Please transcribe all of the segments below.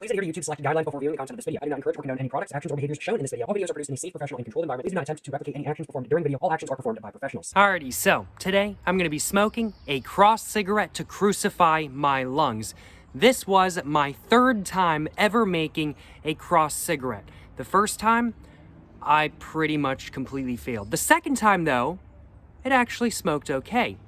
Please adhere to YouTube's selected guidelines before viewing the content of this video. I do not encourage or condone any products, actions, or behaviors shown in this video. All videos are produced in a safe, professional, and controlled environment. Please do not attempt to replicate any actions performed during the video. All actions are performed by professionals. Alrighty, so today I'm going to be smoking a cross cigarette to crucify my lungs. This was my third time ever making a cross cigarette. The first time, I pretty much completely failed. The second time, though, it actually smoked okay.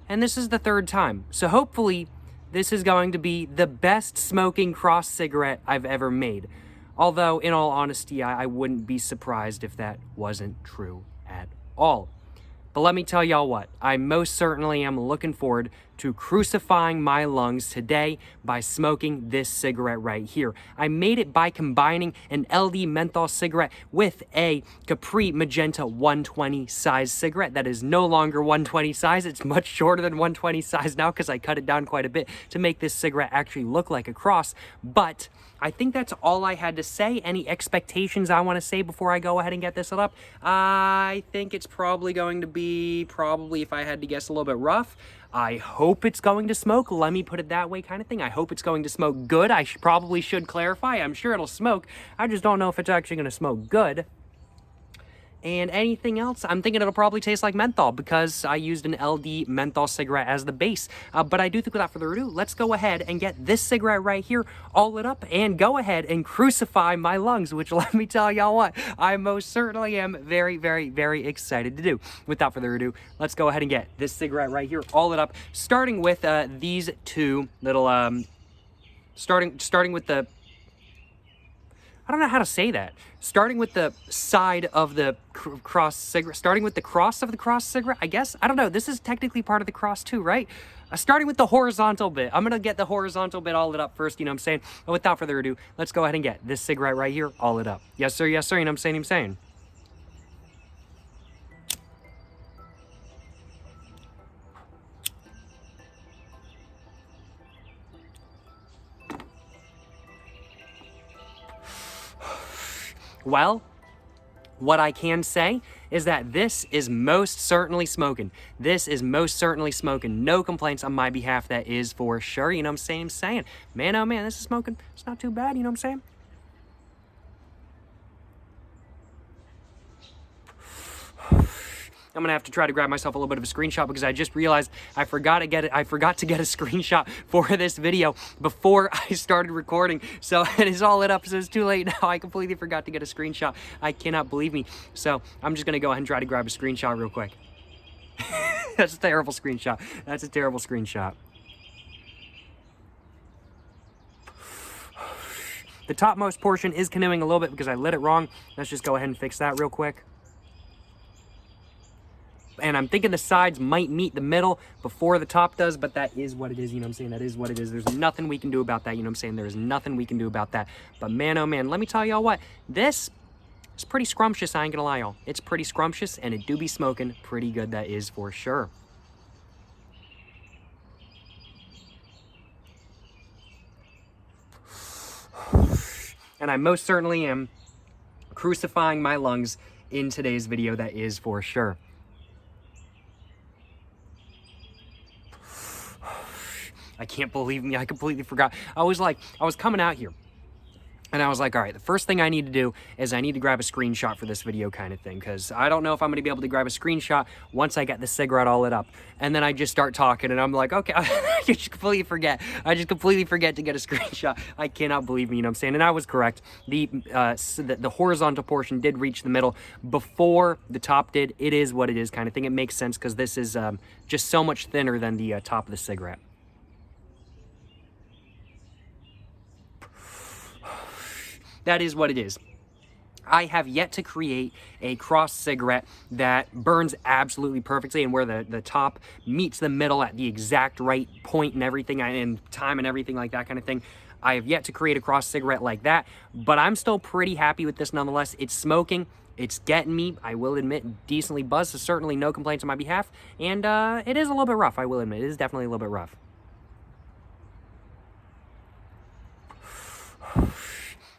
And this is the third time. So hopefully, this is going to be the best smoking cross cigarette I've ever made. Although, in all honesty, I wouldn't be surprised if that wasn't true at all. But let me tell y'all what, I most certainly am looking forward to crucifying my lungs today by smoking this cigarette right here. I made it by combining an LD menthol cigarette with a Capri Magenta 120 size cigarette that is no longer 120 size. It's much shorter than 120 size now because I cut it down quite a bit to make this cigarette actually look like a cross. But I think that's all I had to say. Any expectations I want to say before I go ahead and get this up? I think it's probably going to be, if I had to guess, a little bit rough. I hope it's going to smoke, let me put it that way kind of thing. I hope it's going to smoke good. I probably should clarify. I'm sure it'll smoke. I just don't know if it's actually going to smoke good. And anything else, I'm thinking it'll probably taste like menthol because I used an LD menthol cigarette as the base. But I do think without further ado, let's go ahead and get this cigarette right here all lit up and go ahead and crucify my lungs, which let me tell y'all what, I most certainly am very, very, very excited to do. Without further ado, let's go ahead and get this cigarette right here all lit up, starting with these two little, starting with the, I don't know how to say that. Starting with the side of the cross cigarette, starting with the cross of the cross cigarette, I guess? I don't know. This is technically part of the cross too, right? Starting with the horizontal bit. I'm going to get the horizontal bit all lit up first, you know what I'm saying? But without further ado, let's go ahead and get this cigarette right here all lit up. Yes, sir, you know what I'm saying? Well, what I can say is that this is most certainly smoking. This is most certainly smoking. No complaints on my behalf, that is for sure. You know what I'm saying? Man, oh man, this is smoking. It's not too bad, you know what I'm saying? I'm gonna have to try to grab myself a little bit of a screenshot because I just realized I forgot to get a screenshot for this video before I started recording. So it is all lit up, so it's too late now. I completely forgot to get a screenshot. I cannot believe me. So I'm just gonna go ahead and try to grab a screenshot real quick. That's a terrible screenshot. That's a terrible screenshot. The topmost portion is canoeing a little bit because I lit it wrong. Let's just go ahead and fix that real quick. And I'm thinking the sides might meet the middle before the top does, but that is what it is, you know what I'm saying? That is what it is. There's nothing we can do about that, you know what I'm saying? There is nothing we can do about that. But man, oh man, let me tell y'all what, this is pretty scrumptious, I ain't gonna lie, y'all. It's pretty scrumptious, and it do be smoking pretty good, that is for sure. And I most certainly am crucifying my lungs in today's video, that is for sure. I can't believe me, I completely forgot. I was coming out here and I was like, all right, the first thing I need to do is I need to grab a screenshot for this video kind of thing, because I don't know if I'm going to be able to grab a screenshot once I get the cigarette all lit up. And then I just start talking and I'm like, okay, I just completely forget. I just completely forget to get a screenshot. I cannot believe me, you know what I'm saying? And I was correct. The horizontal portion did reach the middle before the top did. It is what it is kind of thing. It makes sense because this is just so much thinner than the top of the cigarette. That is what it is. I have yet to create a cross cigarette that burns absolutely perfectly and where the top meets the middle at the exact right point and everything and time and everything like that kind of thing. I have yet to create a cross cigarette like that, but I'm still pretty happy with this nonetheless. It's smoking. It's getting me, I will admit, decently buzzed. So certainly no complaints on my behalf. And it is a little bit rough, I will admit. It is definitely a little bit rough.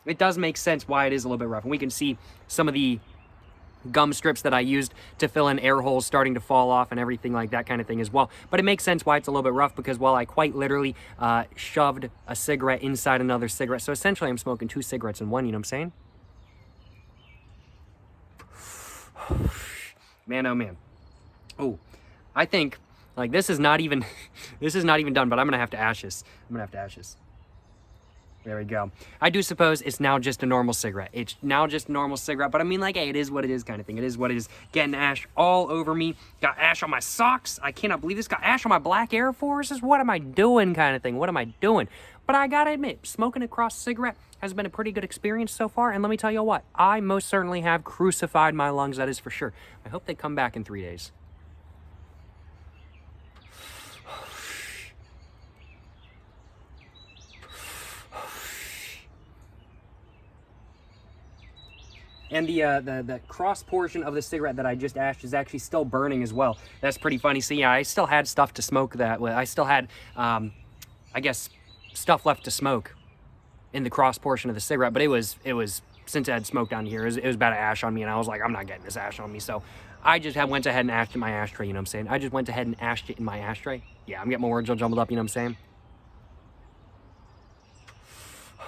It does make sense why it is a little bit rough. And we can see some of the gum strips that I used to fill in air holes starting to fall off and everything like that kind of thing as well. But it makes sense why it's a little bit rough, because, well, I quite literally shoved a cigarette inside another cigarette. So essentially I'm smoking 2 cigarettes in one, you know what I'm saying? Man, oh man. Oh, I think, like, this is not even, this is not even done, but I'm gonna have to ash this. I'm gonna have to ash this. There we go. I do suppose it's now just a normal cigarette. It's now just a normal cigarette, but I mean, like, hey, it is what it is kind of thing. It is what it is. Getting ash all over me. Got ash on my socks. I cannot believe this. Got ash on my black Air Forces. What am I doing kind of thing? What am I doing? But I gotta admit, smoking a cross cigarette has been a pretty good experience so far. And let me tell you what, I most certainly have crucified my lungs, that is for sure. I hope they come back in 3 days. And the cross portion of the cigarette that I just ashed is actually still burning as well. That's pretty funny. So yeah, I still had stuff to smoke that with. I still had, I guess, stuff left to smoke in the cross portion of the cigarette. But it was since I had smoke down here, it was about to ash on me, and I was like, I'm not getting this ash on me. So I just went ahead and ashed in my ashtray, you know what I'm saying? I just went ahead and ashed it in my ashtray. Yeah, I'm getting my words all jumbled up, you know what I'm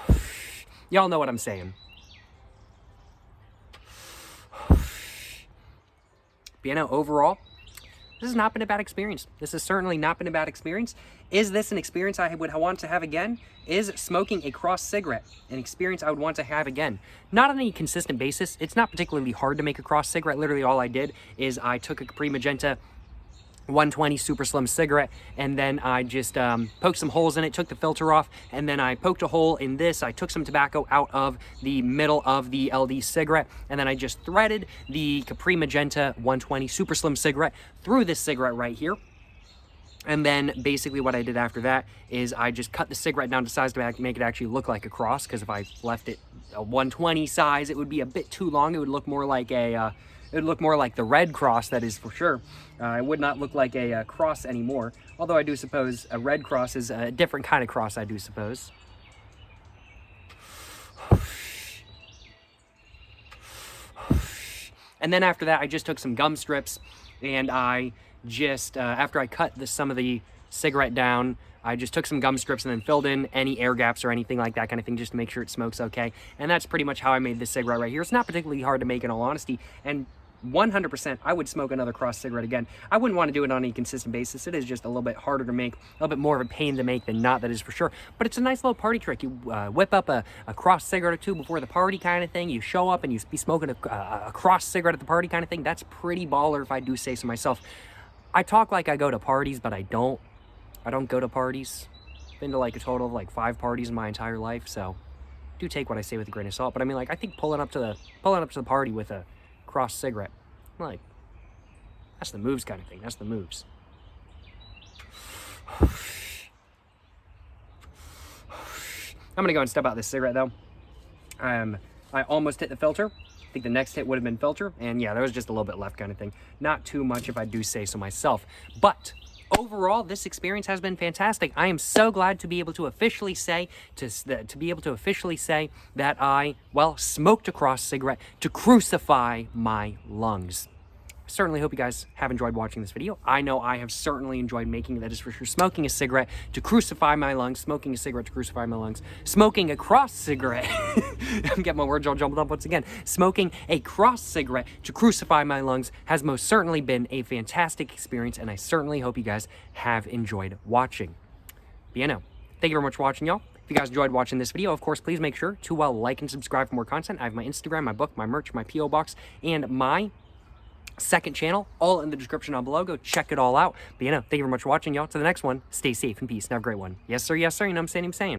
saying? Y'all know what I'm saying. But, you know, overall, this has not been a bad experience. This has certainly not been a bad experience. Is this an experience I would want to have again? Is smoking a cross cigarette an experience I would want to have again? Not on any consistent basis. It's not particularly hard to make a cross cigarette. Literally all I did is I took a Capri Magenta 120 super slim cigarette, and then I just poked some holes in it, took the filter off, and then I poked a hole in this. I took some tobacco out of the middle of the LD cigarette, and then I just threaded the Capri Magenta 120 super slim cigarette through this cigarette right here. And then basically what I did after that is I just cut the cigarette down to size to make it actually look like a cross, because if I left it a 120 size, it would be a bit too long. It would look more like a it would look more like the red cross, that is for sure. It would not look like a cross anymore. Although I do suppose a red cross is a different kind of cross, I do suppose. And then after that, I just took some gum strips, and I just, after I cut some of the cigarette down, I just took some gum strips and then filled in any air gaps or anything like that kind of thing, just to make sure it smokes okay. And that's pretty much how I made this cigarette right here. It's not particularly hard to make, in all honesty, and 100% I would smoke another cross cigarette again. I wouldn't want to do it on any consistent basis. It is just a little bit harder to make, a little bit more of a pain to make than not, that is for sure. But it's a nice little party trick. You whip up a cross cigarette or two before the party kind of thing. You show up and you be smoking a cross cigarette at the party kind of thing. That's pretty baller, if I do say so myself. I talk like I go to parties, but I don't. I don't go to parties. Been to like a total of like 5 parties in my entire life, so do take what I say with a grain of salt. But I mean, like, I think pulling up to the party with a cross cigarette, like, that's the moves kind of thing. That's the moves. I'm gonna go and step out this cigarette though. I almost hit the filter. I think the next hit would have been filter, and yeah, there was just a little bit left kind of thing. Not too much, if I do say so myself. But overall, this experience has been fantastic. I am so glad to be able to officially say that I, well, smoked a cross cigarette to crucify my lungs. Certainly hope you guys have enjoyed watching this video. I know I have certainly enjoyed making it, that is for sure. Smoking a cigarette to crucify my lungs, smoking a cigarette to crucify my lungs, smoking a cross cigarette. I'm getting my words all jumbled up once again. Smoking a cross cigarette to crucify my lungs has most certainly been a fantastic experience, and I certainly hope you guys have enjoyed watching. But you know, thank you very much for watching, y'all. If you guys enjoyed watching this video, of course, please make sure to like and subscribe for more content. I have my Instagram, my book, my merch, my P.O. box, and my second channel, all in the description down below. Go check it all out. But you know, thank you very much for watching, y'all. To the next one, stay safe and peace and have a great one. Yes, sir. Yes, sir. You know what I'm saying?